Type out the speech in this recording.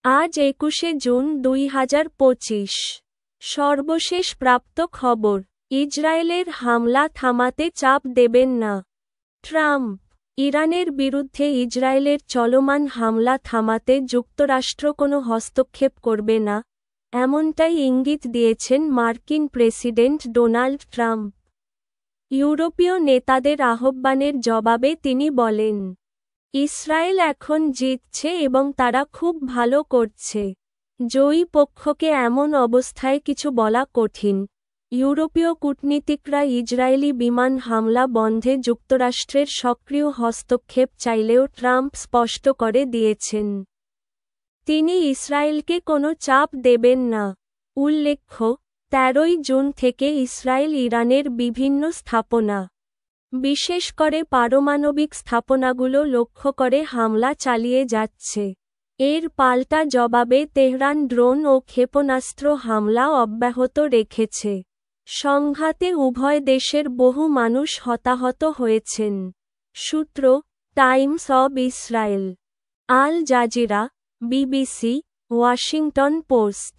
আজ ২১শে জুন ২০২৫। সর্বশেষ প্রাপ্ত খবর, ইসরায়েলের হামলা থামাতে চাপ দেবেন না ট্রাম্প। ইরানের বিরুদ্ধে ইসরায়েলের চলমান হামলা থামাতে যুক্তরাষ্ট্র কোনো হস্তক্ষেপ করবে না, এমনটাই ইঙ্গিত দিয়েছেন মার্কিন প্রেসিডেন্ট ডোনাল্ড ট্রাম্প। ইউরোপীয় নেতাদের আহ্বানের জবাবে তিনি বলেন, ইসরায়েল এখন জিতছে এবং তারা খুব ভালো করছে। জয়ী পক্ষকে এমন অবস্থায় কিছু বলা কঠিন। ইউরোপীয় কূটনীতিকরা ইসরায়েলি বিমান হামলা বন্ধে যুক্তরাষ্ট্রের সক্রিয় হস্তক্ষেপ চাইলেও ট্রাম্প স্পষ্ট করে দিয়েছেন, তিনি ইসরায়েলকে কোনো চাপ দেবেন না। উল্লেখ্য, ১৩ই জুন থেকে ইসরায়েল ইরানের বিভিন্ন স্থাপনা, বিশেষ করে পারমাণবিক স্থাপনাগুলো লক্ষ্য করে হামলা চালিয়ে যাচ্ছে। এর পাল্টা জবাবে তেহরান ড্রোন ও ক্ষেপণাস্ত্র হামলা অব্যাহত রেখেছে। সংঘাতে উভয় দেশের বহু মানুষ হতাহত হয়েছেন। সূত্র, Times of Israel, Al Jazeera, BBC, Washington post.